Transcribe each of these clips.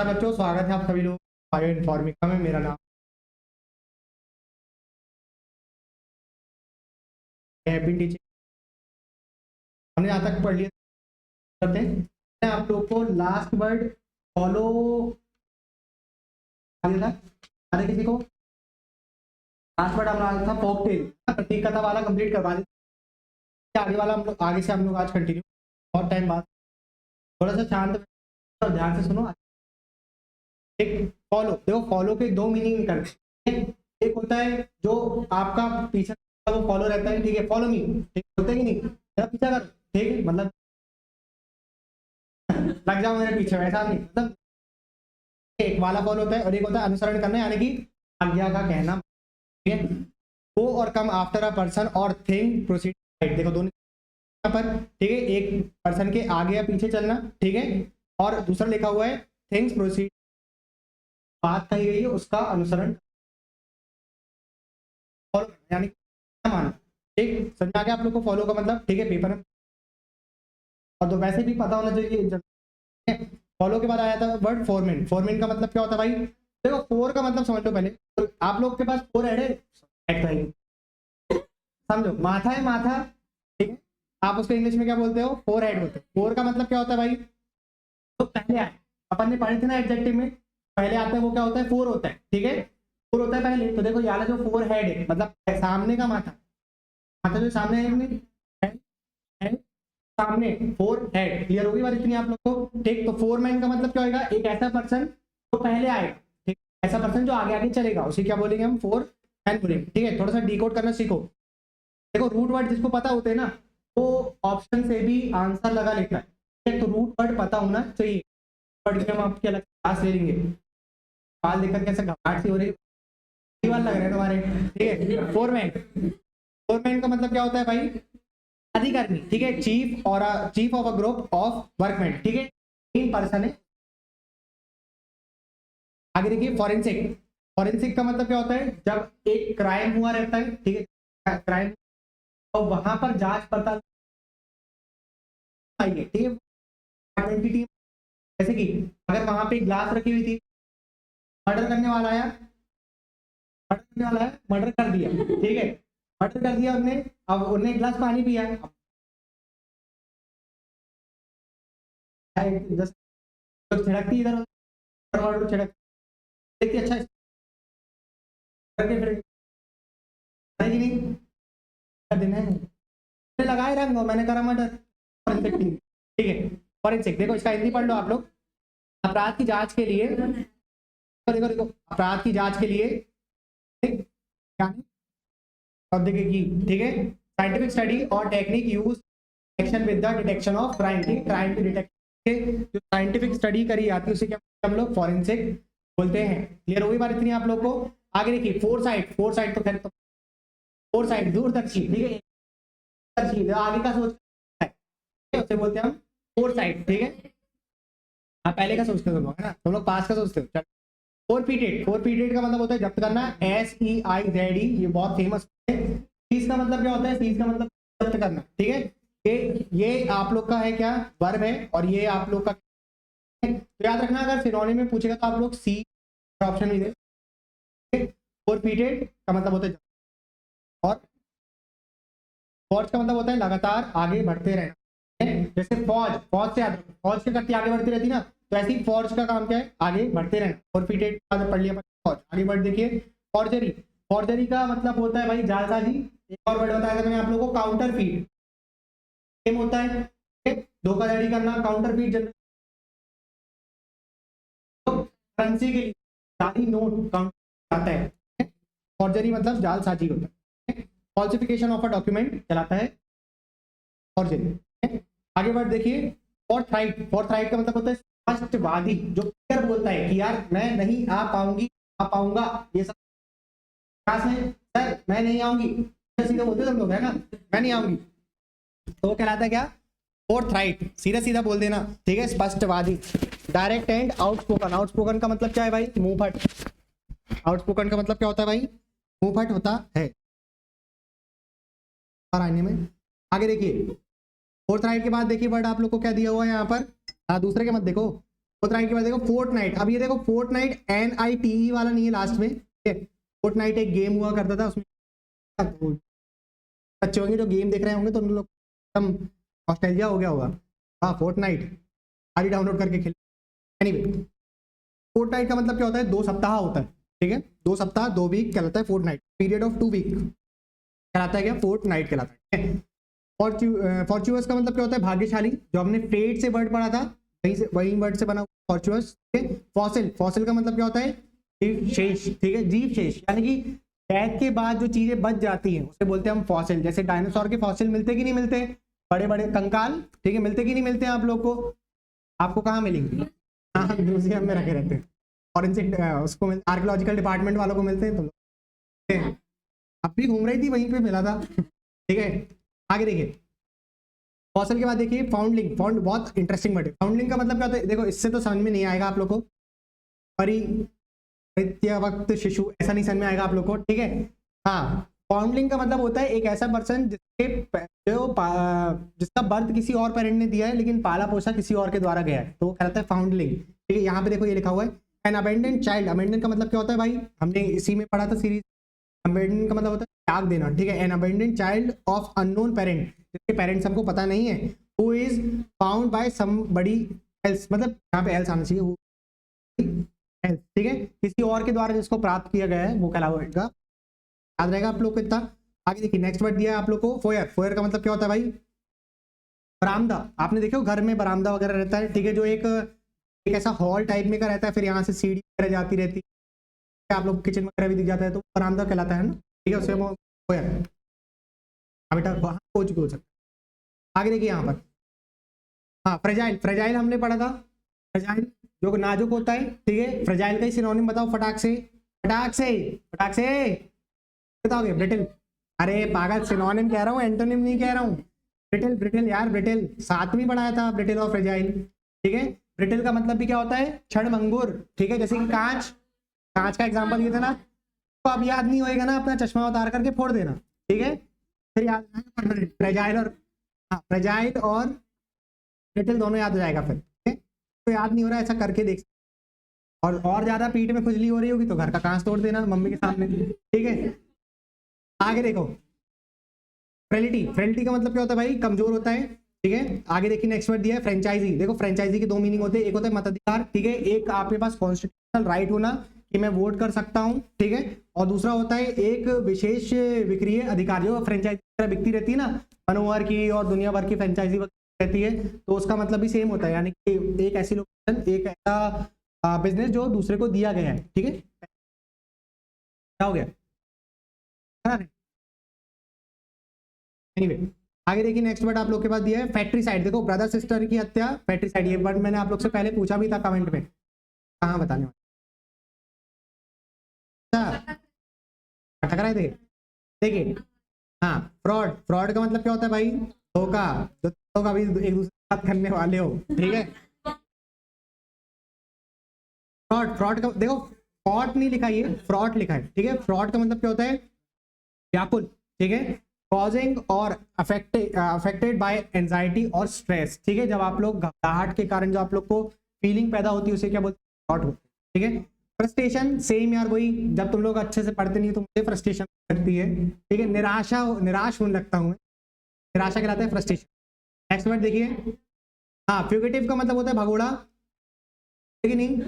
बच्चों, स्वागत है आप सभी लोग बायो इन्फॉर्मिका में। मेरा नाम है टीचिंग। हमने यहाँ तक पढ़ लिया करते हैं। मैं आप लोग को लास्ट वर्ड फॉलो था, किसी को लास्ट वर्ड हमारा था फॉक टेल, प्रतीक कथा वाला कंप्लीट करवा देते। आगे वाला हम लोग आगे से हम लोग आज कंटिन्यू, बहुत टाइम बाद। थोड़ा सा शांत और ध्यान से सुनो। एक फॉलो, देखो फॉलो के दो मीनिंग निकलते हैं। एक होता है जो आपका पीछे वो फॉलो रहता है, ठीक है, फॉलो मी, ठीक होता है कि नहीं, मेरा पीछा कर, ठीक है, मतलब लग जाओ मेरे पीछे, वैसा नहीं, मतलब एक वाला फॉलो होता है और एक होता है अनुसरण करना, यानी कि आज्ञा का कहना, ठीक है। गो और कम आफ्टर अ पर्सन और थिंग प्रोसीड, देखो दोनों यहाँ पर, ठीक है, एक पर्सन के आगे या पीछे चलना, ठीक है, और दूसरा लिखा हुआ है थिंग्स प्रोसीड, बात कही गई है उसका अनुसरण, फॉलो यानी मानना, ठीक। समझ आ गया आप लोग को फॉलो का मतलब, ठीक है, पेपर में और तो वैसे भी पता होना चाहिए। फॉलो के बाद आया था वर्ड फोरमेन। फोरमेन का मतलब क्या होता है भाई, देखो फोर का मतलब समझ लो पहले, तो आप लोग के पास फोर हेड है, समझो, माथा है, माथा, ठीक है, आप उसको इंग्लिश में क्या बोलते हो, फोर हेड बोलते हो। फोर का मतलब क्या होता है भाई, तो पहले आए, अपन ने पढ़े थे ना एडजेक्टिव में, पहले आता है वो क्या होता है, फोर होता है, ठीक है, फोर होता है पहले। तो देखो यहाँ जो फोर हेड है मतलब सामने का माथा, माथा जो सामने है सामने, फोर हेड, क्लियर होगी बात इतनी आप लोग को, ठीक। तो फोर मैन का मतलब क्या होगा, एक ऐसा पर्सन जो पहले आएगा, ठीक, ऐसा पर्सन जो आगे आगे चलेगा, उसे क्या बोलेंगे हम, फोर मैन बोलेंगे, ठीक है। थोड़ा सा डिकोड करना सीखो। देखो रूट वर्ड जिसको पता होते हैं ना, वो ऑप्शन से भी आंसर लगा लेता है, ठीक है। तो रूट वर्ड पता होना चाहिए, वर्ड की हम आपकी अलग क्लास ले लेंगे। बाल देखकर कैसे घबराहट सी हो रही लग रहे हैं तुम्हारे, ठीक है। फोरमैन, फोरमैन का मतलब क्या होता है भाई, अधिकारी, ठीक है, चीफ और chief of a group of workman, ठीक है, तीन पर्सन है। आगे देखिए फॉरेंसिक। फॉरेंसिक का मतलब क्या होता है, जब एक क्राइम हुआ रहता है, ठीक है, क्राइम और वहां पर जांच पड़ताल आई है, ठीक है, आइडेंटिटी, जैसे कि अगर वहां पे ग्लास रखी हुई थी, मर्डर करने वाला आया, मर्डर करने वाला है, मर्डर कर दिया, ठीक है, मर्डर कर दिया उन्होंने, अब उन्हें गिलास पानी पिया, छिड़कती इधर उधर, छिड़क देखती, अच्छा करके फिर कि नहीं दिन है, लगाए रंग और मैंने करा मर्डर, फॉरेंसिक टीम, ठीक है। फॉरेंसिक, देखो इसका हिंदी पढ़ लो आप लोग। अपराध की जांच के लिए, देखो देखो अपराध की जांच के लिए, ठीक, क्या है, प्रौद्योगिकी, ठीक है, साइंटिफिक स्टडी और technique use action with the detection of crime, ठीक है, क्राइम की डिटेक्शन, जो साइंटिफिक स्टडी करी जाती है उसे क्या हम लोग फॉरेंसिक बोलते हैं। क्लियर होगी बात इतनी आप लोग को। आगे देखिए फोर साइड, फोर साइड तो खैर तो फोर साइड दूरदर्शी, ठीक है, आगे का सोच उसे बोलते हैं हम फोर साइड, ठीक है। हाँ पहले का सोचते हो तुम लोग, है ना, तुम लोग पास का सोचते हो। फोर पीटेड, फोर पीटेड का मतलब होता है जब्त करना, SEIZD, ये बहुत फेमस है। सीज का मतलब क्या होता है, सीज का मतलब जब्त करना, ठीक है। ये आप लोग का है क्या, वर्ब है, और ये आप लोग का है। तो याद रखना, अगर सिनोनिम में पूछेगा तो आप लोग सी ऑप्शन भी दे। फोर पीटेड का मतलब होता है, और फौज का मतलब होता है लगातार आगे बढ़ते रहना, जैसे फौज, फौज से फौज से करती आगे बढ़ती रहती ना, तो ऐसे ही फौज का काम क्या है, आगे बढ़ते रहना। और पीटेड पढ़ लिया फौज, आगे बढ़ देखिए। फॉर्जरी, फॉर्जरी का मतलब होता है भाई जालसाजी। एक और वर्ड बताया था मैंने आप लोगों को, काउंटर फीट, सेम होता है, धोखाधड़ी करना, काउंटर फीट करेंसी के लिए जाली नोट काउंट आता है। फॉर्जरी मतलब जालसाजी होता है, फॉल्सिफिकेशन ऑफ अ डॉक्यूमेंट कहलाता है फॉर्जरी। आगे बढ़ देखिए, फोर्थ राइट का मतलब होता है स्पष्टवादी, जो क्लियर बोलता है कि यार मैं नहीं आ पाऊंगी, आ पाऊंगा, ये सब है, सर मैं नहीं आऊंगी, सीधे बोलते तुम लोग, है ना, मैं नहीं आऊंगी, तो वो कहलाता है क्या, फोर्थ राइट, सीधा सीधा बोल देना, ठीक है, स्पष्टवादी। डायरेक्ट एंड आउटस्पोकन, आउटस्पोकन का मतलब क्या है भाई, मुंहफट, आउटस्पोकन का मतलब क्या होता है भाई, मुंहफट होता है और आने में। आगे देखिए फोर्थ राइट के बाद देखिए वर्ड आप लोग को क्या दिया हुआ है यहाँ पर, दूसरे के मत देखो, फोर्थ के बाद देखो फोर्टनाइट। अब ये देखो फोर्टनाइट NITE वाला नहीं है लास्ट में, ठीक है। फोर्टनाइट एक गेम हुआ करता था, उसमें तो बच्चे होंगे जो गेम देख रहे होंगे तो उन लोग एकदम ऑस्ट्रेलिया हो गया होगा। हाँ फोर्टनाइट सारी डाउनलोड करके खेल। एनीवे फोर्टनाइट का मतलब क्या होता है, 2 सप्ताह होता है, ठीक है। 2 सप्ताह 2 वीक कहलाता है फोर्टनाइट, पीरियड ऑफ 2 वीक कहलाता है क्या, फोर्टनाइट कहलाता है, ठीक है। फॉर्च्यूअस का मतलब क्या होता है, भाग्यशाली। जो हमने फेट से वर्ड पढ़ा था वही वर्ड से बना फॉर्च्यूअस, ठीक है। फॉसिल, फॉसिल का मतलब क्या होता है, जीव शेष, ठीक है, जीव शेष, यानी कि डेथ के बाद जो चीजें बच जाती हैं उसे बोलते हैं हम फॉसिल। जैसे डायनासोर के फॉसिल मिलते कि नहीं मिलते, बड़े बड़े कंकाल, ठीक है, मिलते कि नहीं मिलते हैं आप लोग को, आपको कहाँ मिलेंगे, हाँ म्यूजियम में रखे रहते हैं, फॉरेंसिक उसको आर्कियोलॉजिकल डिपार्टमेंट वालों को मिलते हैं, तुम लोग अब भी घूम रही थी वहीं पे मिला था, ठीक है। आगे देखिए फॉसिल के बाद देखिए फाउंडलिंग। फाउंड बहुत इंटरेस्टिंग वर्ड है। फाउंडलिंग का मतलब क्या होता है, देखो इससे तो समझ में नहीं आएगा आप लोग को, परित्यवक्त शिशु ऐसा नहीं समझ में आएगा आप लोग को, ठीक है। हाँ फाउंडलिंग का मतलब होता है एक ऐसा पर्सन जिसका बर्थ किसी और पेरेंट ने दिया है लेकिन पाला पोसा किसी और के द्वारा गया है, तो वो कहलाता है फाउंडलिंग, ठीक है। यहाँ पे देखो ये लिखा हुआ है एन अबेंडेंट चाइल्ड। अबेंडेंट का मतलब क्या होता है भाई, हमने इसी में पढ़ा था सीरीज। अबेंडेंट का मतलब होता है त्याग देना, ठीक है। An abandoned child of unknown parent, जिसके पेरेंट्स हमको पता नहीं है, who is found by somebody else, मतलब यहाँ पे एल्स आना चाहिए, एल्स, ठीक है, किसी और के द्वारा जिसको प्राप्त किया गया है वो कहलाएगा। याद रहेगा आप लोग को इतना। आगे देखिए नेक्स्ट वर्ड दिया है आप लोग को फोयर। फोयर का मतलब क्या होता है भाई, बरामदा। आपने देखो घर में बरामदा वगैरह रहता है, ठीक है, जो एक ऐसा हॉल टाइप में का रहता है, फिर यहाँ से सीढ़ी वगैरह जाती रहती है, आप लोग किचन वगैरह भी दिख जाता है, तो बरामदा कहलाता है ना, ठीक है, उसे वो फोयर। बेटा वहाँ पहुँच भी हो सकता है। आगे देखिए यहाँ पर हाँ फ्रेजाइल। फ्रेजाइल हमने पढ़ा था, फ्रेजाइल जो नाजुक होता है, ठीक है। फ्रेजाइल का ही सिनोनिम बताओ फटाक से, फटाक से, फटाक से बताओगे, ब्रिटिल। अरे पागल, सिनोनिम कह रहा हूँ, एंटोनिम नहीं कह रहा हूँ। ब्रिटिल, ब्रिटिल यार, ब्रिटिल साथ में पढ़ाया था, ब्रिटिल और फ्रेजाइल, ठीक है। ब्रिटिल का मतलब भी क्या होता है, क्षणभंगुर, ठीक है। जैसे कि कांच, कांच का एग्जाम्पल ये था ना, तो अब याद नहीं होएगा ना, अपना चश्मा उतार करके फोड़ देना, ठीक है, फिर याद परमानेंट। फ्रेजाइल और हाँ फ्रेजाइल और ब्रिटिल दोनों याद हो जाएगा फिर, ठीक है। तो याद नहीं हो रहा, ऐसा करके देख। और ज्यादा पीठ में खुजली हो रही होगी तो घर का कांच तोड़ देना मम्मी के सामने, ठीक है। आगे देखो फ्रेलिटी। फ्रेलिटी का मतलब क्या होता है भाई, कमजोर होता है, ठीक है। आगे देखिए नेक्स्ट वर्ड दिया है फ्रेंचाइजी। देखो फ्रेंचाइजी के 2 मीनिंग होते हैं, एक होता है मताधिकार, ठीक है, एक आपके पास कॉन्स्टिट्यूशनल राइट होना कि मैं वोट कर सकता हूं, ठीक है, और दूसरा होता है एक विशेष विक्रीय अधिकार। जो फ्रेंचाइजी बिकती रहती है ना, मनोहर की और दुनिया भर की फ्रेंचाइजी रहती है, तो उसका मतलब भी सेम होता है, यानी कि एक ऐसी लोकेशन, एक ऐसा बिजनेस जो दूसरे को दिया गया है, ठीक है। क्या हो गया, एनीवे आगे देखिए नेक्स्ट वर्ड आप लोग के पास दिया है फैक्ट्री साइड। देखो ब्रदर सिस्टर की हत्या, फैक्ट्री साइड, ये वर्ड मैंने आप लोग से पहले पूछा भी था कमेंट में, कहाँ बताने वाले ठग रहे थे। देखिए हाँ फ्रॉड। फ्रॉड का मतलब क्या होता है भाई, धोखा, जो धोखा भी एक दूसरे के साथ करने वाले हो, ठीक है। फ्रॉड, फ्रॉड का देखो फ्रॉड नहीं लिखा, ये फ्रॉड लिखा है, ठीक है। फ्रॉड का मतलब क्या होता है, व्याकुल, ठीक है, कॉजिंग और अफेक्टेड बाय एंजाइटी और स्ट्रेस, ठीक है। जब आप लोग घबराहट के कारण जो आप लोग को फीलिंग पैदा होती है उसे क्या बोलते हैं, फ्रॉड होता है, ठीक है। फ्रस्ट्रेशन सेम यार, वही जब तुम लोग अच्छे से पढ़ते नहीं तो मुझे फ्रस्ट्रेशन लगती है, ठीक है। निराश होने लगता हूँ, निराशा कहलाता है फ्रस्ट्रेशन। नेक्स्ट वर्ड देखिए हाँ फ्यूगिटिव का मतलब होता है भगोड़ा, ठीक है, नहीं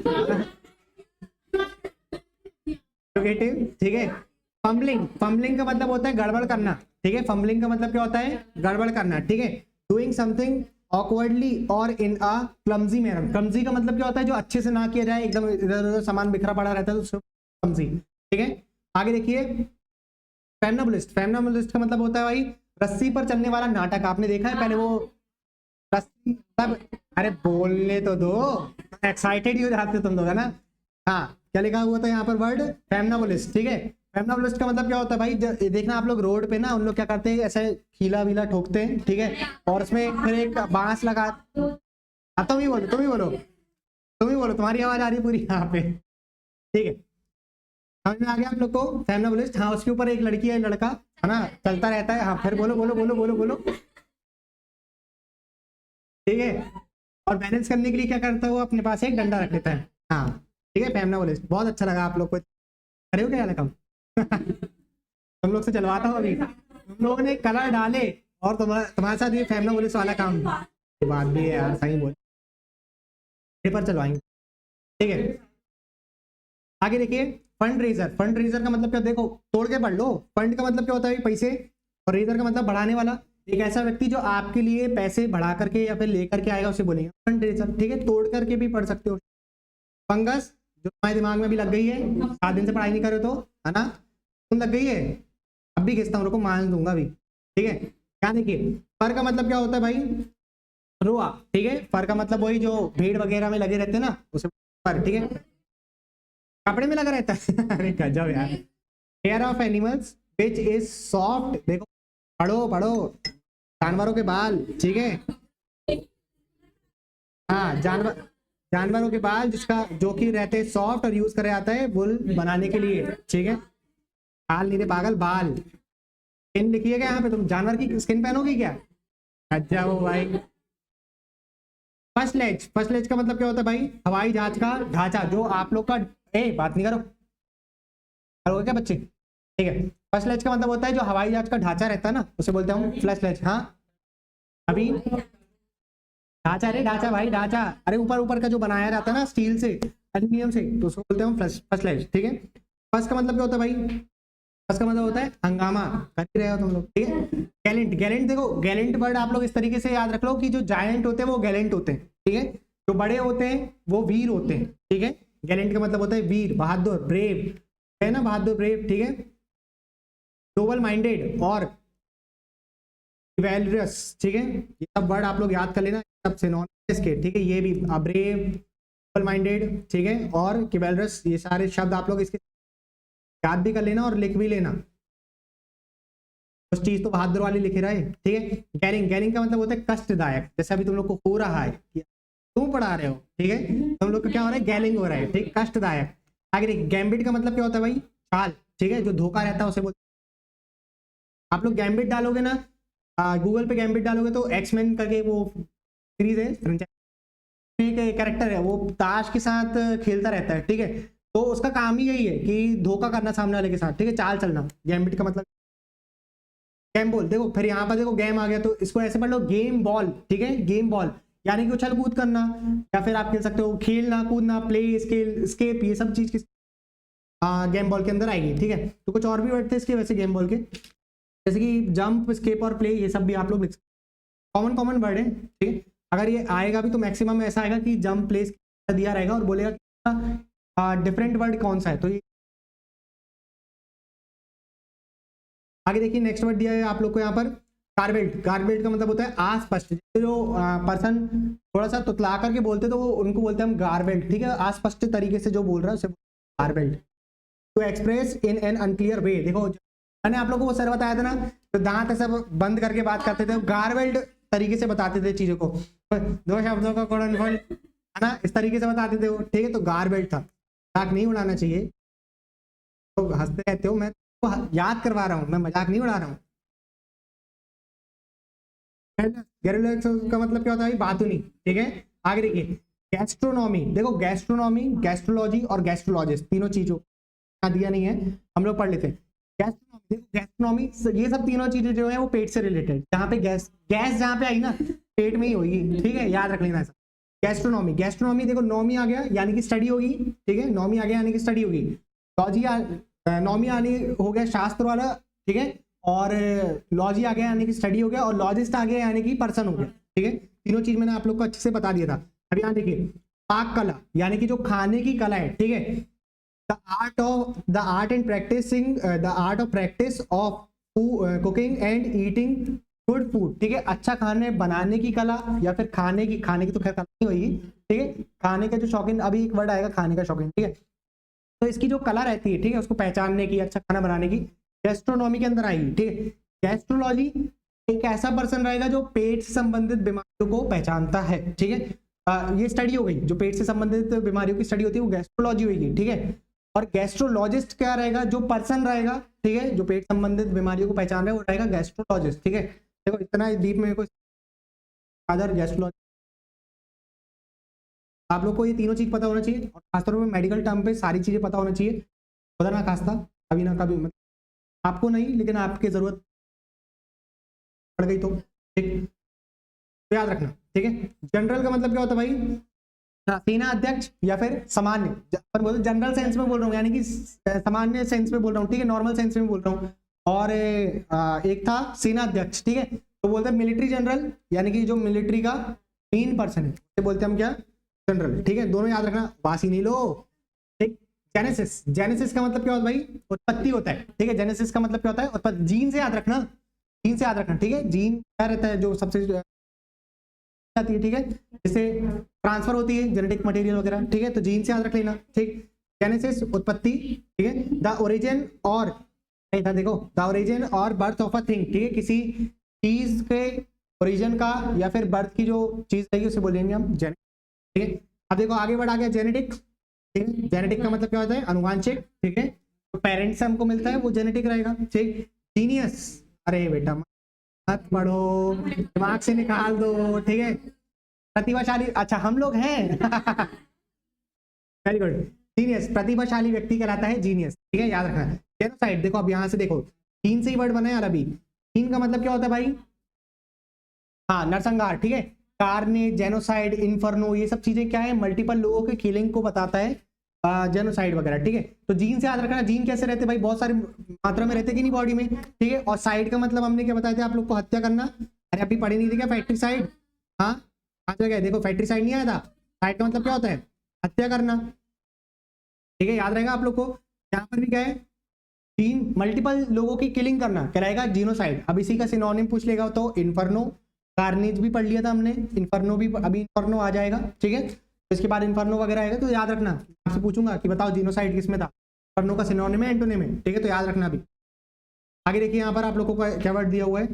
फ्यूगिटिव, ठीक है। फंबलिंग, फंबलिंग का मतलब होता है गड़बड़ करना, ठीक है। फंबलिंग का मतलब क्या होता है, गड़बड़ करना, ठीक है। डूइंग समथिंग ऑकवर्डली और इन अ क्लमजी मैनर। क्लमजी का मतलब क्या होता है, जो अच्छे से ना किया जाए, एकदम इधर उधर सामान बिखरा पड़ा रहता है तो क्लमजी, ठीक है। आगे देखिए फेमनाबुलिस्ट। फेमनाबुलिस्ट का मतलब होता है भाई रस्सी पर चलने वाला नाटक। आपने देखा है पहले वो रस्सी तब, अरे बोलने तो दो, एक्साइटेड ही हो जाते तुम लोग, है ना। हाँ क्या लिखा हुआ था यहाँ पर वर्ड फेमनाबुलिस्ट, ठीक है। फेमनाबुलिस्ट का मतलब क्या होता है भाई, देखना आप लोग रोड पे ना उन लोग क्या करते हैं, ऐसे खीला वीला ठोकते हैं, ठीक है, और उसमें फिर एक बांस लगा। हाँ तुम ही बोलो, तुम ही बोलो, तुम ही बोलो, तुम्हारी आवाज आ रही है पूरी यहाँ पे, ठीक है। समझ में आ गया आप लोग को फेमनाबुलिस्ट। हाँ उसके ऊपर एक लड़की है लड़का, है ना, चलता रहता है। हाँ फिर बोलो बोलो बोलो बोलो बोलो, ठीक है। और बैलेंस करने के लिए क्या करता है वो, अपने पास एक डंडा रख लेता है। हाँ ठीक है, फेमनावलिस बहुत अच्छा लगा आप लोग को। करे हो क्या वाला काम? तुम लोग से चलवाता हूँ अभी। तुम लोगों ने कलर डाले और तुम्हारे साथ ये फेमनावलिस वाला काम, ये बात भी है यार, सही बोल, पेपर चलवाएंगे। ठीक है, आगे देखिए, फंड रेजर। फंड रेजर का मतलब क्या, देखो तोड़ के पढ़ लो। फंड का मतलब क्या होता है, पैसे, और रेजर का मतलब बढ़ाने वाला। एक ऐसा व्यक्ति जो आपके लिए पैसे बढ़ा करके या फिर लेकर के आएगा उसे बोलेंगे फंड रेजर। ठीक है, तोड़ करके भी पढ़ सकते हो। फंगस, जो तुम्हारे दिमाग में भी लग गई है, 7 दिन से पढ़ाई नहीं करे तो, है ना, तुम लग गई है, अब भी खींचता हूँ, रुको मान दूंगा अभी। ठीक है, क्या देखिए, फर का मतलब क्या होता है भाई, रोआ। ठीक है, फर का मतलब वही जो भेड़ वगैरह में लगे रहते हैं ना, उसे फर। ठीक है, कपड़े में लगा रहता है। अरे गजब यार। Hair of animals which is soft, देखो पढ़ो पढ़ो, जानवरों के बाल। ठीक है, हाँ जानवरों के बाल जिसका, जो कि रहते हैं सॉफ्ट और यूज करा जाता है वुल बनाने के लिए। ठीक है, बाल नहीं रे पागल, बाल। स्किन लिखिएगा यहाँ पे, तुम जानवर की स्किन पहनोगे क्या? अच्छा वो भाई। फर्स्ट लेज, फर्स्ट लेज का मतलब क्या होता है भाई, हवाई जहाज का ढांचा, जो आप लोग का, ए बात नहीं करो, करोगे क्या बच्चे? ठीक है, फर्स्ट लेज का मतलब होता है जो हवाई जहाज का ढांचा रहता है ना, उसे बोलते हैं हम फर्स्ट लेज। हाँ अभी ढांचा, रे ढांचा भाई, ढांचा, अरे ऊपर ऊपर का जो बनाया जाता है ना स्टील से, एल्यूमिनियम से, तो उसको बोलते हैं हम फर्स्ट लेज। ठीक है, फर्स्ट का मतलब क्या होता है भाई, फर्स्ट का मतलब होता है हंगामा, कर ही रहे हो तुम लोग। ठीक है, गैलेंट, गैलेंट देखो, गैलेंट वर्ड आप लोग इस तरीके से याद रख लो कि जो जायंट होते हैं वो गैलेंट होते हैं। ठीक है, जो बड़े होते हैं वो वीर होते हैं। ठीक है, गैलेंट का मतलब होता है वीर, बहादुर, ब्रेव, है ना, बहादुर, ब्रेव। ठीक है, नोबल माइंडेड और वैल्यूअस। ठीक है, ये सब वर्ड आप लोग याद कर लेना, सब सिनोनिम्स के। ठीक है, ये भी ब्रेव, नोबल माइंडेड, ठीक है, और किवेलरस, ये सारे शब्द आप लोग इसके याद भी कर लेना और लिख भी लेना। उस चीज तो बहादुर वाली लिखे रहे। ठीक है, गैरिंग, गैरिंग का मतलब होता है कष्टदायक, जैसे अभी तुम लोग को हो रहा है, तुम पढ़ा रहे हो। ठीक है, तुम लोग को क्या हो रहा है, गैलिंग हो रहा है। ठीक, कष्टदायक। आगे देखिए, गैम्बिट का मतलब क्या होता है भाई, चाल। ठीक है, जो धोखा रहता है उसे बोलते, आप लोग गैम्बिट डालोगे ना, गूगल पे गैम्बिट डालोगे तो एक्समैन करके वो सीरीज है, फ्रेंचाइजी, एक कैरेक्टर है, वो ताश के साथ खेलता रहता है। ठीक है, तो उसका काम ही यही है कि धोखा करना सामने वाले के साथ। ठीक है, चाल चलना, गैम्बिट का मतलब। गेम बॉल, देखो फिर यहाँ पर देखो गेम आ गया, तो इसको ऐसे पढ़ लो, गेम बॉल। ठीक है, गेम बॉल यानी कि उछल कूद करना, या फिर आप खेल सकते हो खेलना कूदना, प्ले, स्केल, स्केप, ये सब चीज किस गेम बॉल के अंदर आएगी। ठीक है, तो कुछ और भी वर्ड थे इसके वैसे गेम बॉल के, जैसे कि जंप, स्केप और प्ले, ये सब भी आप लोग लिख सकते, कॉमन कॉमन वर्ड है। ठीक है, अगर ये आएगा भी तो मैक्सिमम ऐसा आएगा कि जंप, प्ले दिया रहेगा और बोलेगा डिफरेंट वर्ड कौन सा है, तो ये आगे देखिए, नेक्स्ट वर्ड दिया है आप लोग को यहाँ पर, गारबेल्ट। गारबेल्ट का मतलब होता है अस्पष्ट, जो पर्सन थोड़ा सा तुतला करके बोलते तो वो उनको बोलते हैं हम गारबेल्ट। ठीक है, अस्पष्ट तरीके से जो बोल रहा है उसे garbled. To express in an unclear way, देखो मैंने आप लोगों को सर बताया था ना, तो दांत ऐसा बंद करके बात करते थे, गारबेल्ट तरीके से बताते थे चीजों को, दो शब्दों का गुणनफल, है ना, इस तरीके से बताते थे वो। ठीक है, तो गारबेल्ट था, मजाक नहीं उड़ाना चाहिए, तो हंसते रहते हो, मैं तो याद करवा रहा हूँ, मैं मजाक नहीं उड़ा रहा हूँ। गैरुलस का मतलब क्या होता है, बातुनी। ठीक है, आगे देखिए, गैस्ट्रोनॉमी, देखो गैस्ट्रोनॉमी, गैस्ट्रोलॉजी और गैस्ट्रोलॉजिस्ट, तीनों चीजों दिया नहीं है, हम लोग पढ़ लेते हैं। गैस्ट्रोनॉमी, देखो गैस्ट्रोनॉमी, ये सब तीनों चीजें जो है वो पेट से रिलेटेड, जहाँ पे गैस, गैस जहाँ पे आई ना पेट में ही होगी। ठीक है, याद रख लेना ऐसा। गैस्ट्रोनॉमी, गैस्ट्रोनॉमी देखो, नॉमी आ गया यानी कि स्टडी होगी। ठीक है, नॉमी आ गया यानी कि स्टडी होगी। लॉजी, नॉमी आनी हो गया शास्त्र वाला। ठीक है, और लॉजी आ गया यानी कि स्टडी हो गया, और लॉजिस्ट आ गया यानी कि पर्सन हो गया। ठीक है, तीनों चीज मैंने आप लोग को अच्छे से बता दिया था। अब यहाँ देखिए, पाक कला यानी कि जो खाने की कला है। ठीक है, the art and practising, the art of practice of cooking and eating good food. ठीक है, अच्छा खाने बनाने की कला, या फिर खाने की तो खैर कला नहीं होगी। ठीक है, खाने का जो शौकीन, अभी एक वर्ड आएगा खाने का शौकीन। ठीक है, तो इसकी जो कला रहती है, ठीक है, उसको पहचानने की, अच्छा खाना बनाने की, गैस्ट्रोनॉमी के अंदर आएगी। ठीक है, गैस्ट्रोलॉजी एक ऐसा पर्सन रहेगा जो पेट से संबंधित बीमारियों को पहचानता है। ठीक है, ये स्टडी हो गई, जो पेट से संबंधित बीमारियों की स्टडी होती है वो गैस्ट्रोलॉजी होगी। ठीक है, और गैस्ट्रोलॉजिस्ट क्या रहेगा, जो पर्सन रहेगा, ठीक है, जो पेट संबंधित बीमारियों को पहचान रहा है वो रहेगा गैस्ट्रोलॉजिस्ट। ठीक है, देखो इतना डीप में कोई अदर गैस्ट्रोलॉजी आप लोग को ये तीनों चीज पता होना चाहिए, और खासतौर पर मेडिकल टर्म पे सारी चीजें पता होना चाहिए। खुदा ना खास्ता कभी ना कभी आपको नहीं, लेकिन आपकी जरूरत पड़ गई तो ठीक, तो याद रखना। ठीक है, जनरल का मतलब क्या होता है भाई? सेना अध्यक्ष या फिर सामान्य, जनरल सेंस में बोल रहा हूँ, यानी कि सामान्य सेंस में बोल रहा हूँ, ठीक है, नॉर्मल सेंस में बोल रहा हूँ। और एक था सेना अध्यक्ष, ठीक है, तो बोलते हैं मिलिट्री जनरल, यानी कि जो मिलिट्री का मेन पर्सन है, तो बोलते हैं हम क्या? जनरल। ठीक है, दोनों याद रखना, वासी नहीं लो। ठीक, जेनेसिस, जेनेसिस का मतलब क्या होता है भाई? उत्पत्ति होता है। ठीक है, जेनेसिस का मतलब क्या होता है? उत्पत्ति। जीन से याद रखना, जीन से याद रखना। ठीक है, जीन क्या रहता है? जो सबसे आती है, ठीक है, जिससे ट्रांसफर होती है जेनेटिक मटेरियल वगैरह। ठीक है, तो जीन से याद रख लेना। ठीक, जेनेसिस उत्पत्ति, ठीक है, द ओरिजिन और देखो, द ओरिजिन और बर्थ ऑफ अ थिंग, ठीक है, किसी चीज के ओरिजिन का या फिर बर्थ की जो चीज रहेगी उसे बोलेंगे हम जेनेटिक। ठीक है, अब देखो आगे बढ़ा गया जेनेटिक। ठीक है, जेनेटिक का मतलब क्या होता है? अनुवांशिक। ठीक है, तो पेरेंट्स से हमको मिलता है वो जेनेटिक रहेगा। ठीक, जीनियस, अरे बेटा मत पढ़ो, दिमाग से निकाल दो। ठीक है, प्रतिभाशाली, अच्छा हम लोग हैं वेरी गुड। जीनियस, प्रतिभाशाली व्यक्ति कहलाता है जीनियस। ठीक है, याद रखना। जेनोसाइड, देखो अब यहाँ से देखो, तीन से ही वर्ड बना है अरबी। तीन का मतलब क्या होता है भाई? हाँ, नरसंहार। ठीक है, कार्ने, जेनोसाइड, इन्फर्नो, ये सब चीजें क्या है? मल्टीपल लोगों के किलिंग को बताता है, जेनोसाइड वगैरह। ठीक है, तो जीन से याद रखना। जीन कैसे रहते भाई? बहुत सारी मात्रा में रहते कि नहीं बॉडी में। ठीक है, और साइड का मतलब हमने क्या बताया था आप लोग को? हत्या करना। अरे अभी पढ़े नहीं थे क्या फैक्ट्री साइड? हाँ, आज गए, देखो फैक्ट्री साइड नहीं आया था। साइड का मतलब क्या होता है? हत्या करना। ठीक है, याद रहेगा आप लोग को। यहाँ पर भी क्या है? तीन मल्टीपल लोगों की किलिंग करना कहलाएगा जीनोसाइड। अब इसी का सिनोनिम पूछ लेगा तो इन्फर्नो, कार्नेज भी पढ़ लिया था हमने, इन्फर्नो भी, अभी इन्फर्नो आ जाएगा। ठीक है, तो इसके बाद इन्फर्नो वगैरह आएगा, तो याद रखना। आपसे पूछूंगा कि बताओ जीनोसाइड किसमें था? इन्फर्नो का सिनोनिम है, एंटोनिम है। ठीक है, तो याद रखना। अभी आगे देखिए, यहाँ पर आप लोगों को क्या वर्ड दिया हुआ है?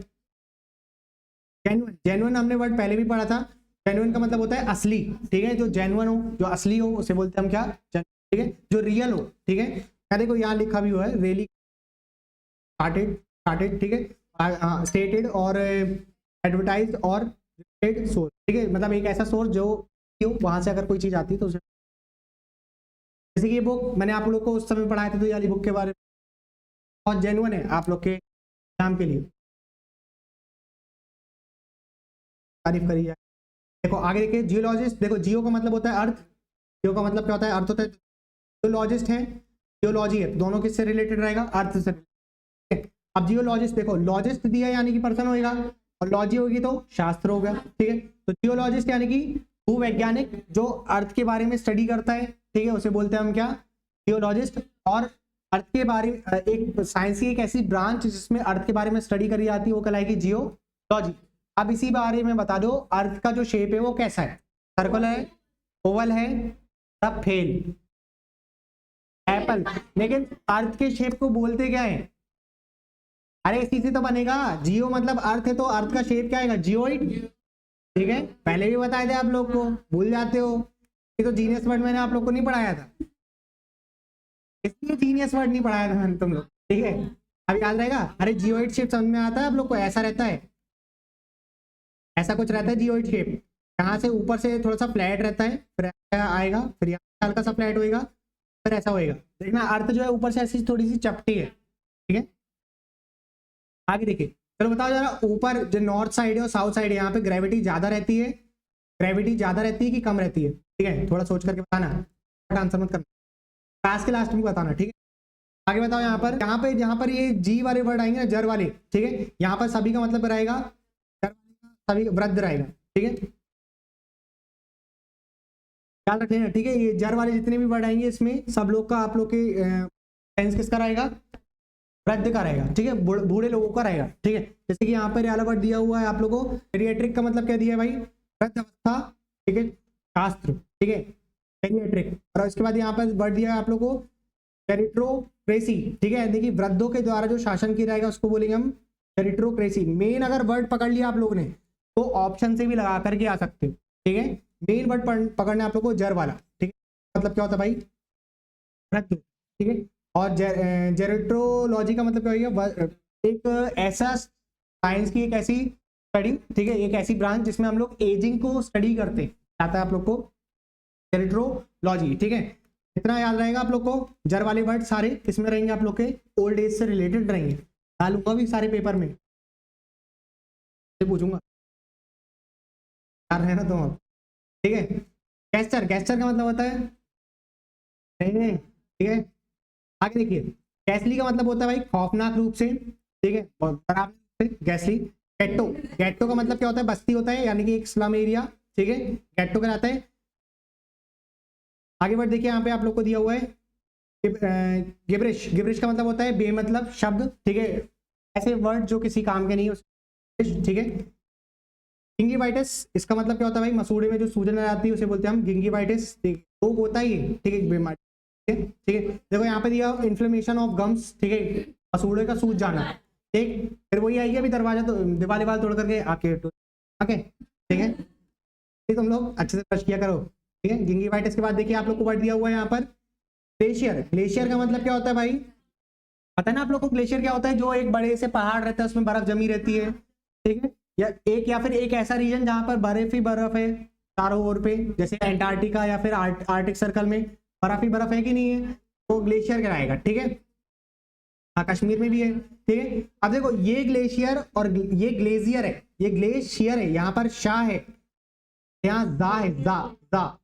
जेन्युइन। जेन्युइन हमने वर्ड पहले भी पढ़ा था। जेन्युइन का मतलब होता है असली। ठीक है, जो जेन्युइन हो, जो असली हो, उसे बोलते हैं हम क्या? ठीक है, जो रियल हो। ठीक है, क्या देखो यहाँ लिखा भी हुआ है, रियली स्टार्टेड, स्टार्टेड। ठीक है, स्टेटेड और एडवर्टाइज और सोर्स। ठीक है, मतलब एक ऐसा सोर्स जो वहां से अगर कोई चीज आती है तो उसे, जैसे कि ये बुक मैंने आप लोग को उस समय पढ़ाया था, तो ये वाली बुक के बारे में बहुत जेन्युइन है आप लोग के एग्जाम के लिए, तारीफ करी जाए। देखो आगे देखिए, जियोलॉजिस्ट। देखो जियो का मतलब होता है अर्थ, जियो का मतलब क्या होता है? अर्थ होता है। जियोलॉजिस्ट है, जियोलॉजी है, दोनों किससे रिलेटेड रहेगा? अर्थ से। अब जियोलॉजिस्ट देखो, लॉजिस्ट दिया यानी कि पर्सन होगा, और लॉजी होगी तो शास्त्र होगा। ठीक है, तो जियोलॉजिस्ट यानी कि भूवैज्ञानिक जो अर्थ के बारे में स्टडी करता है। ठीक है, उसे बोलते हैं हम क्या? जियोलॉजिस्ट। और अर्थ के बारे में एक साइंस की एक ऐसी ब्रांच जिसमें अर्थ के बारे में स्टडी करी जाती है, वो कहलाएगी जियोलॉजी। अब इसी बारे में बता दो, अर्थ का जो शेप है वो कैसा है? सर्कल है, ओवल है, सब फेल, एप्पल। लेकिन अर्थ के शेप को बोलते क्या है? अरे इसी से तो बनेगा। जियो मतलब अर्थ है, तो अर्थ का शेप क्या आएगा? जियोइड। ठीक है, पहले भी बताए थे आप लोग को, भूल जाते हो। ये तो जीनियस वर्ड मैंने आप लोग को नहीं पढ़ाया था, इसलिए जीनियस वर्ड नहीं पढ़ाया था मैंने तुम लोग। ठीक है, अब याद रहेगा। अरे जियोइड शेप समझ में आता है आप लोग को? ऐसा रहता है, ऐसा कुछ रहता है जियोइड शेप। यहाँ से ऊपर से थोड़ा सा फ्लैट रहता है, फिर ऐसा आएगा, फिर यहाँ हल्का सा फ्लैट होएगा, फिर ऐसा होएगा। देखना अर्थ जो है ऊपर से ऐसी थोड़ी सी चपटी है। ठीक है, आगे देखिए, चलो बताओ जरा, ऊपर जो नॉर्थ साइड है और साउथ साइड है, यहाँ पे ग्रेविटी ज्यादा रहती है, ग्रेविटी ज्यादा रहती है कि कम रहती है? ठीक है, थोड़ा सोच करके बताना, आंसर मत करना, क्लास के लास्ट में बताना। ठीक है, आगे बताओ, यहाँ पर ये जी वाले वर्ड आएंगे ना, जर वाले। ठीक है, यहाँ पर सभी का मतलब रहेगा, सभी वृद्ध रहेगा। ठीक है, ध्यान रख लेना। ठीक है, ये जर वाले जितने भी वर्ड आएंगे इसमें सब लोग का, आप लोग के टेंस किसका रहेगा? वृद्ध का रहेगा। ठीक है, बूढ़े लोगों का रहेगा। ठीक है, जैसे कि यहाँ पर वाला वर्ड दिया हुआ है आप लोगों को, पेडियाट्रिक का मतलब क्या दिया है भाई? वृद्ध अवस्था। ठीक है, शास्त्र। ठीक है, पेडियाट्रिक। और इसके बाद यहाँ पर वर्ड दिया है आप लोग को टेरिट्रोक्रेसी। ठीक है, देखिए वृद्धों के द्वारा जो शासन किया जाएगा उसको बोलेंगे हम टेरिट्रोक्रेसी। मेन अगर वर्ड पकड़ लिया आप लोग ने तो ऑप्शन से भी लगा करके आ सकते हो। ठीक है, मेन वर्ड पकड़ना है आप लोग को जर वाला। ठीक है, मतलब क्या होता है भाई? वृद्ध। ठीक है, और जेरेट्रोलॉजी का मतलब क्या होगा? एक ऐसा साइंस की एक ऐसी स्टडी, ठीक है, एक ऐसी ब्रांच जिसमें हम लोग एजिंग को स्टडी करते हैं। आता है आप लोग को? टेरिटोलॉजी, ठीक है। इतना याद रहेगा आप लोग को, जर वाले वर्ड सारे किसमें रहेंगे, आप लोग के ओल्ड एज से रिलेटेड रहेंगे। डालूंगा भी सारे पेपर में, पूछूंगा याद है ना तुम अब, ठीक है। गैस्चर, गैस्चर का मतलब होता है ठीक है। आगे देखिए, गैसली का मतलब होता है भाई खौफनाक रूप से, ठीक है, और खराब रूप से, गैसली। गेट्टो, गेट्टो का मतलब क्या होता है, बस्ती होता है, यानी कि एक स्लम एरिया, ठीक है, गेट्टो कहलाता है। आगे बढ़ देखिए, यहाँ पे आप लोग को दिया हुआ है गिब्रिश, गिब्रिश का मतलब होता है बेमतलब शब्द, ठीक है, ऐसे वर्ड जो किसी काम के नहीं है, ठीक है। गिंगीवाइटिस, इसका मतलब क्या होता है भाई, मसूड़े में जो सूजन आ जाती है उसे बोलते हैं हम गिंगीवाइटिस, ठीक, रोग होता है ये, ठीक है, बीमारी, ठीक है, ठीक है। देखो यहाँ पे दिया इन्फ्लेमेशन ऑफ गम्स, ठीक है, मसूड़े का सूज जाना, ठीक। फिर वही आएगी अभी दरवाजा तो दीवार दीवार तोड़ करके आके ओके, ठीक है, ये तुम लोग अच्छे से सर्च किया करो, ठीक है। गिंगीवाइटिस के बाद देखिए आप लोग को वर्ड दिया हुआ है यहाँ पर ग्लेशियर। ग्लेशियर का मतलब क्या होता है भाई, पता है ना आप लोग को ग्लेशियर क्या होता है, जो एक बड़े से पहाड़ रहता है उसमें बर्फ जमी रहती है, ठीक है, या फिर एक ऐसा रीजन जहां पर बर्फ ही बर्फ है चारों ओर पे, जैसे एंटार्क्टिका या फिर आर्टिक सर्कल में बर्फ ही बर्फ है कि नहीं है, तो ग्लेशियर कहलाएगा, ठीक है। हाँ, कश्मीर में भी है, ठीक है। अब देखो ये ग्लेशियर और ये ग्लेशियर है, ये ग्लेशियर है, यहाँ पर शाह है, यहाँ जा है, जा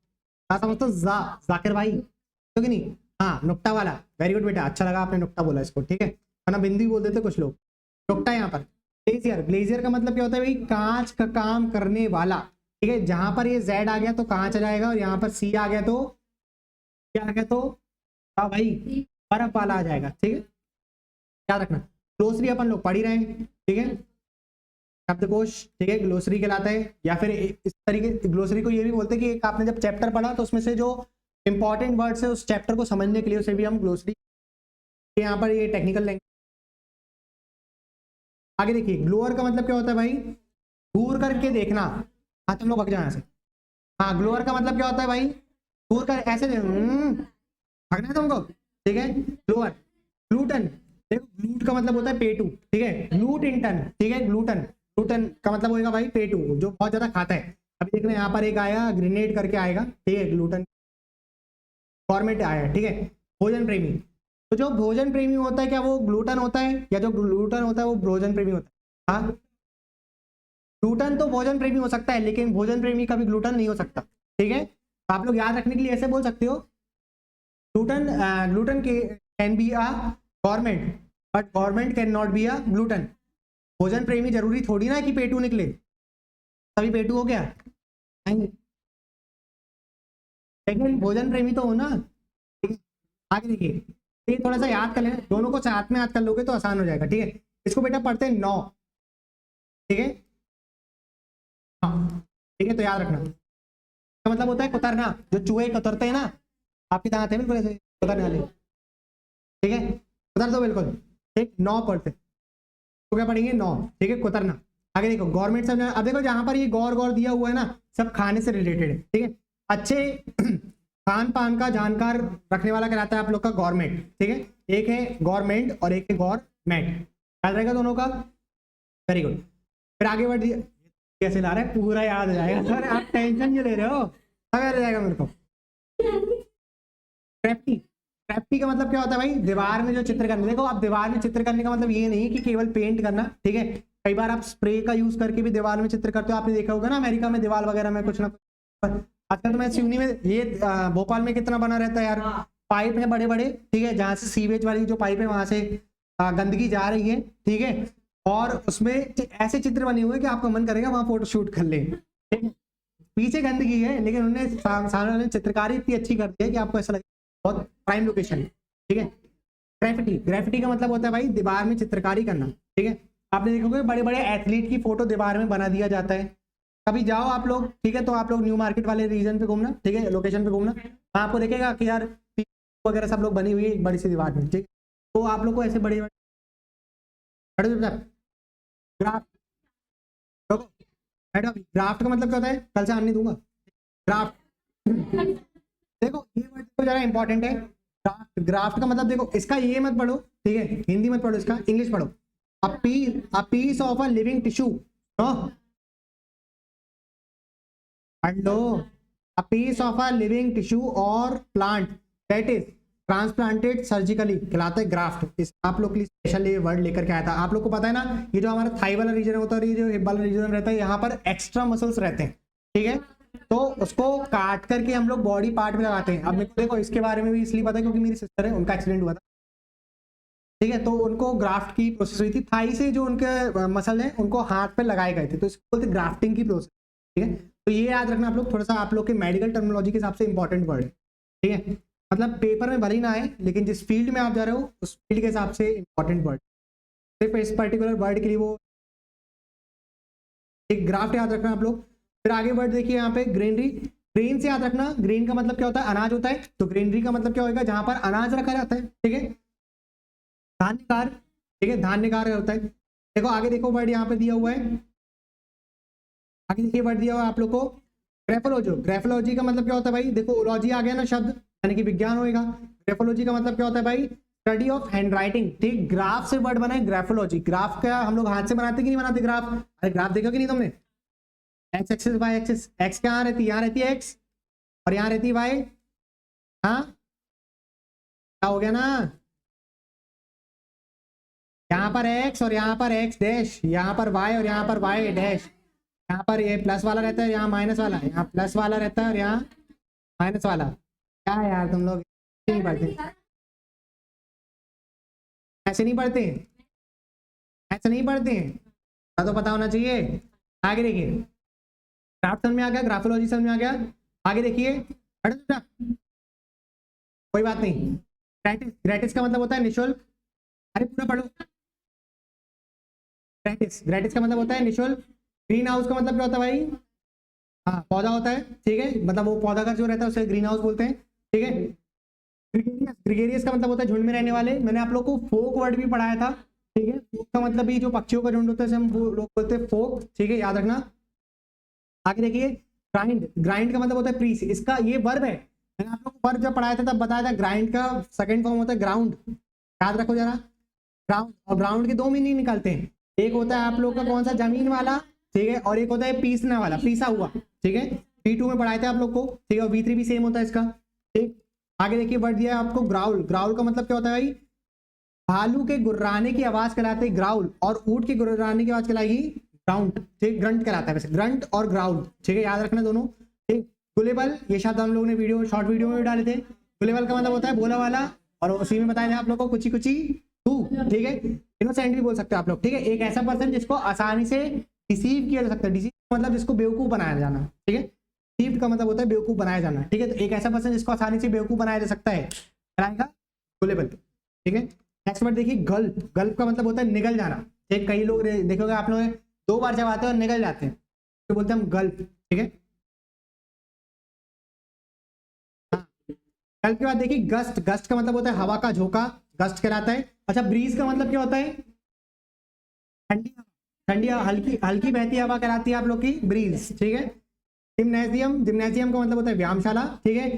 समझते हो, जाकिर भाई, तो कि नहीं, हाँ, नुक्ता वाला, वेरी गुड बेटा, अच्छा लगा आपने नुक्ता बोला इसको, ठीक है, वरना बिंदी बोल देते कुछ लोग, नुक्ता यहाँ पर। ग्लेशियर, ग्लेशियर का मतलब क्या होता है भाई, कांच का काम करने वाला, ठीक है। जहां पर ये जेड आ गया तो कांच आ जाएगा, और यहाँ पर सी आ गया तो क्या आ गया, तो हाँ भाई बर्फ वाला आ जाएगा, ठीक है, याद रखना। ग्लोसरी अपन लोग पढ़ ही रहे हैं, ठीक है, शब्दकोश, ठीक है, ग्लोसरी कहलाता है, या फिर इस तरीके ग्लोसरी को ये भी बोलते हैं कि एक आपने जब चैप्टर पढ़ा तो उसमें से जो इंपॉर्टेंट वर्ड्स है उस चैप्टर को समझने के लिए उसे भी हम ग्लोसरी, यहाँ पर ये टेक्निकल लैंग्वेज। आगे देखिए, ग्लोअर का मतलब क्या होता है भाई, दूर करके देखना। हाँ तुम लोग भग जाओ यहाँ से। हाँ, ग्लोअर का मतलब क्या होता है भाई, दूर कर ऐसे भगना है तुमको, ठीक है। ग्लोअर, ग्लूटन, देखो ग्लूट का मतलब होता है पेटू, ठीक है, ग्लूटिंटन, ठीक है, ग्लूटन, ग्लूटन का मतलब होगा भाई पेटू, जो बहुत ज्यादा खाता है। अभी देखना यहाँ पर एक आया ग्रेनेड करके आएगा, ठीक है, ग्लूटन फॉर्मेट आया, ठीक है। भोजन प्रेमी, तो जो भोजन प्रेमी होता है क्या वो ग्लूटन होता है, या जो ग्लूटन होता है वो भोजन प्रेमी होता है? हाँ, ग्लूटन तो भोजन प्रेमी हो सकता है, लेकिन भोजन प्रेमी कभी ग्लूटन नहीं हो सकता, ठीक है। तो आप लोग याद रखने के लिए ऐसे बोल सकते हो, gluten, gluten can be a government, but government can not be a gluten. भोजन प्रेमी जरूरी थोड़ी ना कि पेटू निकले, तभी पेटू हो गया, नहीं, लेकिन भोजन प्रेमी तो हो ना, ठीक है। आगे देखिए, ये थोड़ा सा याद कर लेना, दोनों को साथ में याद कर लोगे तो आसान हो जाएगा, ठीक है। इसको बेटा पढ़ते हैं 9, ठीक है, हाँ, ठीक है, तो याद रखना, इसका मतलब होता है कुतरना, जो चूहे कुतरते हैं ना, आपके दांत है बिल्कुल ऐसे कुतरने वाले, ठीक है, कुतर दो बिल्कुल, ठीक। 9 पढ़ते, तो क्या पढ़ेंगे 9, ठीक है, कुतरना। आगे देखो गवर्नमेंट सब, अब देखो जहां पर ये गौर गौर दिया हुआ है ना, सब खाने से रिलेटेड है, ठीक है। अच्छे खान पान का जानकार रखने वाला कहलाता है आप लोग का गवर्नमेंट, ठीक है। एक है गवर्नमेंट और एक है गवर्नमेंट, याद रहेगा दोनों का, वेरी गुड। फिर आगे बढ़ दिया, कैसे ला रहे हैं, पूरा याद हो जाएगा सर, आप टेंशन क्यों ले रहे हो, सब याद हो जाएगा मेरे को। क्रेप्टी, क्रेप्टी का मतलब क्या होता है भाई, दीवार में जो चित्र करना। देखो आप दीवार में चित्र करने का मतलब ये नहीं कि केवल पेंट करना, ठीक है, कई बार आप स्प्रे का यूज करके भी दीवार में चित्र करते हो, आपने देखा होगा ना अमेरिका में दीवार वगैरह में कुछ ना कुछ। आजकल तो मैं सिवनी में ये भोपाल में कितना बना रहता है यार, पाइप है बड़े बड़े, ठीक है, जहां से सीवेज वाली जो पाइप है वहां से गंदगी जा रही है, ठीक है, और उसमें ऐसे चित्र बने हुए कि आपका मन करेगा वहां फोटो शूट कर ले, ठीक है। पीछे गंदगी है लेकिन उन्होंने सामने वाले ने चित्रकारी इतनी अच्छी कर दी है कि आपको ऐसा लगे बहुत प्राइम लोकेशन, ठीक है। ग्राफिटी, ग्राफिटी का मतलब होता है भाई दीवार में चित्रकारी करना, ठीक है। आपने देखोगे बड़े बड़े एथलीट की फोटो दीवार में बना दिया जाता है, कभी जाओ आप लोग, ठीक है, तो आप लोग न्यू मार्केट वाले रीजन पे घूमना, ठीक है, लोकेशन पे घूमना, वहां आपको देखेगा कि यार वगैरह सब लोग बनी हुई है एक बड़ी सी दीवार में, ठीक, तो आप लोग को ऐसे बड़े ग्राफ, ग्राफ्ट का मतलब क्या होता है, कल से आने नहीं दूंगा, ग्राफ्ट देखो ये वर्ड तो जरा इंपॉर्टेंट है, ग्राफ्ट, ग्राफ्ट का मतलब देखो इसका ये मत पढ़ो, ठीक है, हिंदी मत पढ़ो, इसका इंग्लिश पढ़ो, a piece of a living tissue, नो पढ़ लो, a piece of a living tissue और plant that is transplanted surgically कहलाता है ग्राफ्ट। इस आप लोग के लिए स्पेशल ये वर्ड लेकर के आया था। आप लोग को पता है ना, ये जो हमारा थाई वाला रीजन होता है और ये जो हिप वाला रीजन रहता है, यहाँ पर एक्स्ट्रा मसल्स रहते हैं, ठीक है। तो उसको काट करके हम लोग बॉडी पार्ट में लगाते हैं। अब मेरे को देखो इसके बारे में भी इसलिए पता है क्योंकि मेरी सिस्टर है, उनका एक्सीडेंट हुआ था, ठीक है। तो उनको ग्राफ्ट की प्रोसेस हुई थी, थाई से जो उनके मसल है उनको हाथ पे लगाए गए थे, तो इसको बोलते ग्राफ्टिंग की प्रोसेस, ठीक है। तो ये याद रखना आप लोग, थोड़ा सा आप लोग के मेडिकल टर्मिनोलॉजी के हिसाब से इंपॉर्टेंट वर्ड है, ठीक है। मतलब पेपर में भले ही ना आए, लेकिन जिस फील्ड में आप जा रहे हो उस फील्ड के हिसाब से इंपॉर्टेंट वर्ड, सिर्फ इस पर्टिकुलर वर्ड के लिए वो एक ग्राफ्ट याद रखना आप लोग। फिर आगे वर्ड देखिए यहाँ पे ग्रीनरी, ग्रीन से याद रखना, ग्रीन का मतलब क्या होता है, अनाज होता है। तो ग्रीनरी का मतलब क्या होगा, जहां पर अनाज रखा जाता है, ठीक है। धान्यकार, ठीक है, धान्यकार होता है। देखो आगे देखो वर्ड यहाँ पे दिया हुआ है, आगे देखिए वर्ड दिया हुआ है आप लोग को ग्रेफोलॉजी। ग्रेफोलॉजी का मतलब क्या होता है भाई, देखो ओलॉजी आ गया ना शब्द, यानी कि विज्ञान होएगा। ग्रेफोलॉजी का मतलब क्या होता है भाई, स्टडी ऑफ हैंड राइटिंग, ठीक। ग्राफ से वर्ड बना है ग्राफोलॉजी। ग्राफ का हम लोग हाथ से बनाते कि नहीं बनाते ग्राफ, अरे ग्राफ देखा कि नहीं तुमने, X axis Y axis, X कहाँ रहती है, यहाँ रहती है एक्स, और यहाँ रहती है वाई। हाँ क्या हो गया ना, यहाँ पर एक्स और यहाँ पर एक्स डैश, यहाँ पर वाई और यहाँ पर वाई डैश। यहाँ पर ये प्लस वाला रहता है, यहाँ माइनस वाला, यहाँ प्लस वाला रहता है और यहाँ माइनस वाला। क्या यार तुम लोग नहीं पढ़ते, ऐसे नहीं पढ़ते, ऐसे नहीं पढ़ते, तो पता होना चाहिए। आगे देखिए, ग्राफ समझ में आ गया, ग्राफोलॉजी समझ में आ गया। आगे देखिए, कोई बात नहीं। ग्रेटिस, ग्रेटिस का मतलब होता है निःशुल्क, अरे पूरा पढ़ो। ग्रेटिस, ग्रेटिस का मतलब होता है निःशुल्क। ग्रीन हाउस का मतलब क्या होता है भाई, हाँ पौधा होता है, ठीक है, मतलब वो पौधा का जो रहता है उसे ग्रीन हाउस बोलते हैं, ठीक है। ग्रिगेरियस, ग्रिगेरियस का मतलब होता है झुंड में रहने वाले। मैंने आप लोग को फोक वर्ड भी पढ़ाया था, ठीक है। फोक का मतलब भी जो पक्षियों का झुंड होता है हम लोग बोलते हैं फोक, ठीक है, याद रखना। आगे देखिए, ग्राइंड, ग्राइंड का मतलब होता है प्रीस, इसका ये वर्ब है। मैंने आप लोग को वर्ब जब पढ़ाया था तब बताया था, ग्राइंड का सेकंड फॉर्म होता है ग्राउंड, याद रखो जरा। ग्राउंड और ग्राउंड के दो मीनिंग निकलते हैं, एक होता है आप लोग का कौन सा, जमीन वाला, ठीक है, और एक होता है पीसने वाला, पीसा हुआ, ठीक है। V2 में पढ़ाए थे आप लोग को, ठीक है, और V3 भी सेम होता है इसका, ठीक। आगे देखिए वर्ड दिया है आपको ग्राउल। ग्राउल का मतलब क्या होता है भाई, भालू के गुर्राने की आवाज कहलाते है ग्राउल, और ऊंट के गुर्राने की आवाज कहलाएगी ग्राउंड, ठीक। ग्रंट कहलाता है वैसे, ग्रंट और ग्राउल, ठीक है, याद रखना दोनों, ठीक। गुलेबल, ये शब्द हम लोग ने वीडियो, शॉर्ट वीडियो में भी डाले थे। गुलेबल का मतलब होता है बोला वाला, और उसी में बताया था आप लोग को कुची कुची तू, ठीक है। इनोसेंट भी बोल सकते हो आप लोग, ठीक है। एक ऐसा पर्सन जिसको आसानी से डिसीव किया जा सकता है, डिसीव मतलब जिसको बेवकूफ बनाया जाना, ठीक है। डिसीव का मतलब होता है बेवकूफ बनाया जाना, ठीक है। तो एक ऐसा पर्सन जिसको आसानी से बेवकूफ बनाया जा सकता है, बनाएगा गुलेबल, ठीक है। नेक्स्ट वर्ड देखिए गल्प। गल्प का मतलब होता है निगल जाना, ठीक। कई लोग देखोगे आप लोग 2 बार जब आते हैं और निगल जाते हैं, तो बोलते हैं हम गल्प, ठीक है। हाँ। गल्प के बाद देखिए गस्ट। गस्ट का मतलब होता है हवा का झोंका, गस्ट कहलाता है। अच्छा, ब्रीज का मतलब क्या होता है, ठंडी, ठंडी हल्की हल्की बहती हवा कहलाती है आप लोग की ब्रीज, ठीक है। जिम्नेजियम, जिम्नेजियम का मतलब होता है व्यायामशाला, ठीक है।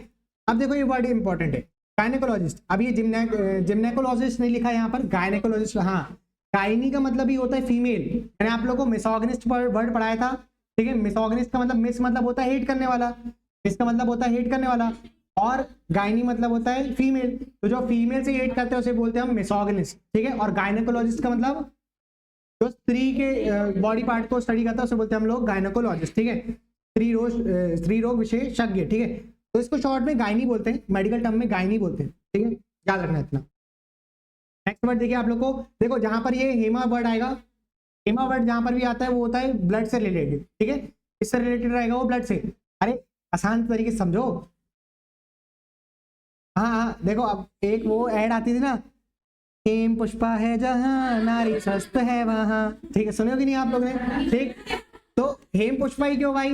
अब देखो ये वर्ड इंपॉर्टेंट है, गायनेकोलॉजिस्ट। अब ये जिम्नेकोलॉजिस्ट नहीं लिखा है यहाँ पर, गायनेकोलॉजिस्ट, हाँ। गायनी का मतलब ही होता है फीमेल। मैंने आप लोगों को मिसोगनिस्ट वर्ड पढ़ाया था, ठीक है। मिसोगनिस्ट का मतलब, मिस मतलब होता है हेट करने वाला, मिस का मतलब होता है हेट करने वाला, और गायनी मतलब होता है फीमेल। तो जो फीमेल से हेट करते हैं उसे बोलते हैं हम मिसोगनिस्ट, ठीक है। और गायनेकोलॉजिस्ट का मतलब जो स्त्री के बॉडी पार्ट को स्टडी करता है उसे बोलते हैं हम लोग गायनेकोलॉजिस्ट, ठीक है। स्त्री रोग विशेषज्ञ, ठीक है। तो इसको शॉर्ट में गायनी बोलते हैं, मेडिकल टर्म में गायनी बोलते हैं, ठीक है, याद रखना इतना। नेक्स्ट वर्ड देखिए आप लोग को, देखो जहां पर ये हेमा वर्ड आएगा, हेमा वर्ड जहां पर भी आता है वो होता है ब्लड से रिलेटेड, ठीक है। इससे रिलेटेड रहेगा वो ब्लड से। अरे आसान तरीके से समझो, हाँ हाँ। देखो अब एक वो ऐड आती थी ना, हेम पुष्पा है जहां, नारी स्वस्थ है वहां, ठीक है, सुने हो कि नहीं आप लोग ने, ठीक। तो हेम पुष्पा ही क्यों भाई,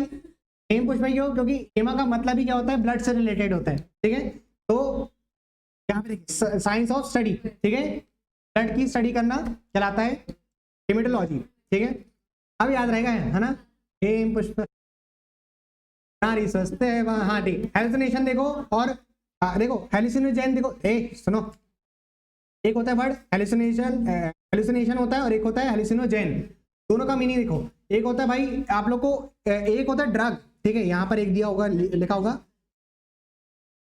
हेम पुष्पा ही क्यों, क्योंकि हेमा का मतलब ही क्या होता है, ब्लड से रिलेटेड होता है, ठीक है। तो यहाँ पे देखिए साइंस ऑफ स्टडी, ठीक है, ब्लड की स्टडी करना कहलाता है हेमेटोलॉजी, ठीक है। अब याद रहेगा, है ना, हेम पुष्पा नारी स्वस्थ है वहां, हाँ ठीक। हेल्यूसिनेशन देखो, और देखो हेल्यूसिनोजेन, देखो सुनो, एक होता है वर्ड हेल्यूसिनेशन, हेल्यूसिनेशन होता है, और एक होता है हेल्यूसिनोजेन। दोनों का मीनिंग देखो, एक होता है भाई आप लोग को, एक होता है ड्रग, ठीक है, यहाँ पर एक दिया होगा, लिखा होगा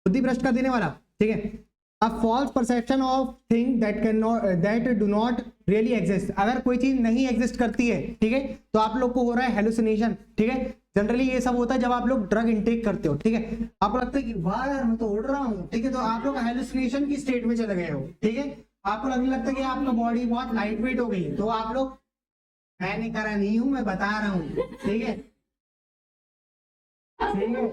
बुद्धि भ्रष्ट कर देने वाला, ठीक है। A false perception of thing that can not, that do not really exist. अगर कोई चीज नहीं एग्जिस्ट करती है, ठीक है, तो आप लोग को हो रहा है हेलुसिनेशन, ठीक है। जनरली ये सब होता है जब आप लोग ड्रग इनटेक करते हो, ठीक है। आपको लगता है कि वाह यार मैं तो उड़ रहा हूँ, ठीक है, तो आप लोग हेलुसिनेशन की स्टेट में चले गए हो, ठीक है। आपको लगने लगता है कि आपका बॉडी बहुत लाइट वेट हो गई, तो आप लोग, मैंने करा नहीं हूं, मैं बता रहा हूँ, ठीक है, ठीक है।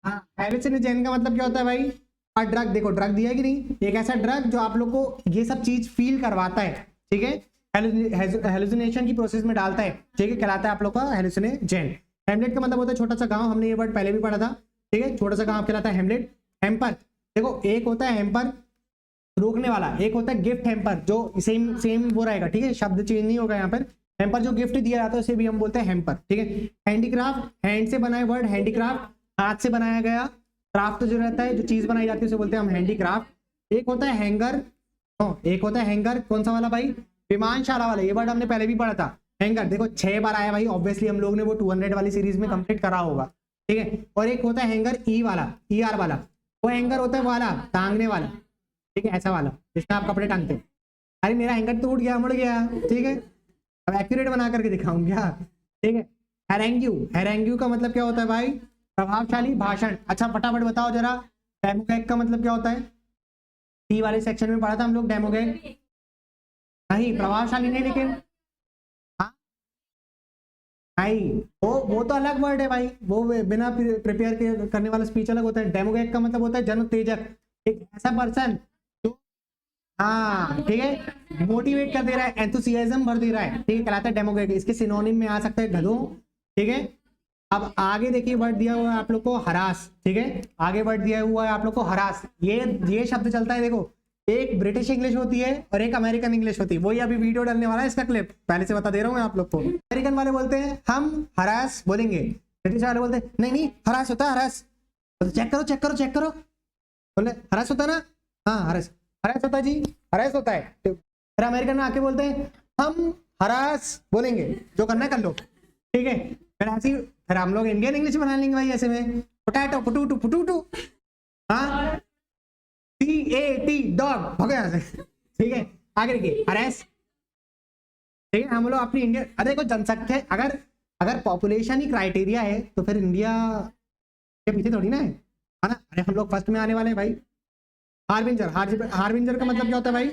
हाँ, हेलुसिनोजेन का मतलब क्या होता है भाई? और ड्रग, देखो ड्रग दिया है कि नहीं, एक ऐसा ड्रग जो आप लोग को ये सब चीज फील करवाता है, ठीक है, हेलुसिनेशन की प्रोसेस में डालता है, ठीक है, कहलाता है आप लोग का हेलुसिनोजेन। हेमलेट का मतलब होता है छोटा सा गांव, हमने ये वर्ड पहले भी पढ़ा था, ठीक है, छोटा सा गांव कहलाता है हेमलेट। हेम्पर, देखो एक होता है हेम्पर रोकने वाला, एक होता है गिफ्ट हेम्पर, जो सेम सेम वो रहेगा, ठीक है, शब्द चेंज नहीं होगा यहाँ पर। हेम्पर जो गिफ्ट दिया जाता है उसे भी हम बोलते हैं हेम्पर, ठीक है। हैंडीक्राफ्ट, हैंड से बनाए वर्ड हैंडीक्राफ्ट, हाथ से बनाया गया क्राफ्ट जो रहता है, जो चीज बनाई जाती है उसे बोलते हैं हम हैंडीक्राफ्ट। एक होता है हैंगर, एक होता है हैंगर, कौन सा वाला भाई? विमानशाला वाला, ये वर्ड हमने पहले भी पढ़ा था। हैंगर देखो 6 बार आया भाई, ऑब्वियसली हम लोग ने वो 200 वाली सीरीज में कंप्लीट करा होगा, ठीक है। और एक होता है हैंगर ई वाला, ई आर वाला, वो हैंगर होता है वाला टांगने वाला, ठीक है, ऐसा वाला जिसमें आप कपड़े टांगते हो। अरे मेरा हैंगर टूट गया, मुड़ गया, ठीक है, अब एक्यूरेट बना करके दिखाऊं क्या, ठीक है। हैरेंग्यू, हैरेंग्यू का मतलब क्या होता है भाई? प्रभावशाली भाषण। अच्छा फटाफट बताओ जरा, डेमोगैग का मतलब क्या होता है? सी वाले सेक्शन में पढ़ा था हम लोग डेमोगैग, नहीं प्रभावशाली नहीं, लेकिन हाँ भाई वो तो अलग वर्ड है भाई, वो बिना प्रिपेयर करने वाला स्पीच अलग होता है। डेमोगैग का मतलब होता है जन उत्तेजक, एक ऐसा पर्सन, हाँ ठीक है, मोटिवेट कर दे रहा है, एंथुसियाज्म भर दे रहा है, ठीक है, कहलाता है डेमोगैग। इसके सिनोनिम में आ सकता है गधों, ठीक है। अब आगे देखिए वर्ड दिया हुआ है आप लोग को हरास, ठीक है, आगे वर्ड दिया हुआ है आप लोग को हरास। ये शब्द चलता है, देखो एक ब्रिटिश इंग्लिश होती है और एक अमेरिकन इंग्लिश होती है, वही अभी वीडियो डालने वाला है इसका क्लिप, पहले से बता दे रहा हूँ मैं आप लोग को। अमेरिकन वाले बोलते हैं हम हरास बोलेंगे, ब्रिटिश वाले बोलते हैं नहीं नहीं हरास होता है, हरास, चेक करो चेक करो चेक करो, बोले हरास होता है ना, हाँ हरास, हरास होता है जी, हरास होता है। फिर अमेरिकन में आके बोलते हैं हम हरास बोलेंगे, जो करना है कर लो, ठीक है। फिर ऐसी फिर हम लोग इंडियन इंग्लिश बना लेंगे भाई ऐसे में, पोटैटो पुटूटू पुटूटू, हाँ TAT डॉग, भागो यहाँ से, ठीक है। आगे देखिए हरास, ठीक है, हम लोग अपनी इंडिया, अरे देखो जनसंख्या, अगर पॉपुलेशन ही क्राइटेरिया है तो फिर इंडिया के पीछे थोड़ी ना है ना। अरे हम लोग फर्स्ट में आने वाले हैं भाई। हार्बिंजर, हार्बिंजर का मतलब क्या होता है भाई?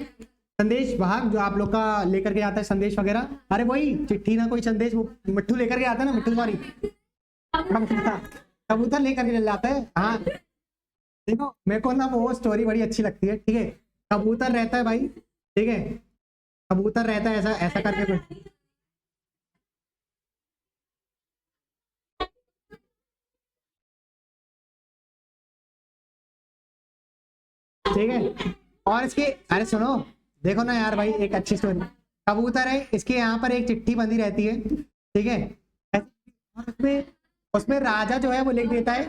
संदेश वाहक, जो आप लोग का लेकर के आता है संदेश वगैरह, अरे वही चिट्ठी ना कोई संदेश, वो मिट्टू लेकर के आता है ना, मिट्टू सॉरी कबूतर लेकर के चल जाता है। हाँ देखो मेरे को ना वो स्टोरी बड़ी अच्छी लगती है, ठीक है, कबूतर रहता है भाई, ठीक है, कबूतर रहता है ऐसा ऐसा करके कोई, ठीक है। और इसके, अरे सुनो, देखो ना यार भाई एक अच्छी स्टोरी, कबूतर है, इसके यहाँ पर एक चिट्ठी बंधी रहती है, ठीक है, और उसमें उसमें राजा जो है वो लिख देता है,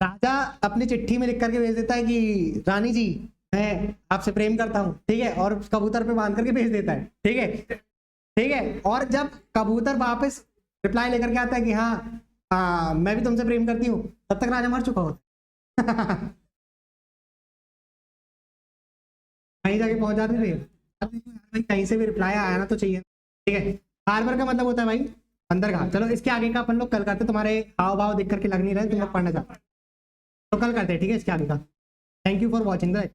राजा अपनी चिट्ठी में लिख करके भेज देता है कि रानी जी मैं आपसे प्रेम करता हूँ, ठीक है, और कबूतर पे बांध करके भेज देता है, ठीक है, ठीक है। और जब कबूतर वापस रिप्लाई लेकर के आता है कि हाँ मैं भी तुमसे प्रेम करती हूँ, तब तक राजा मर चुका होता कहीं जाके पहुंच जाते थे। अब देखो यार भाई कहीं से भी रिप्लाई आया ना तो चाहिए, ठीक है। हार्बर का मतलब होता है भाई बंदरगाह। चलो इसके आगे का अपन लोग कल करते, तुम्हारे हाव भाव देख करके लग नहीं रहे तुम लोग पढ़ना चाहते, तो कल करते हैं, ठीक है, इसके आगे का। Thank you for watching the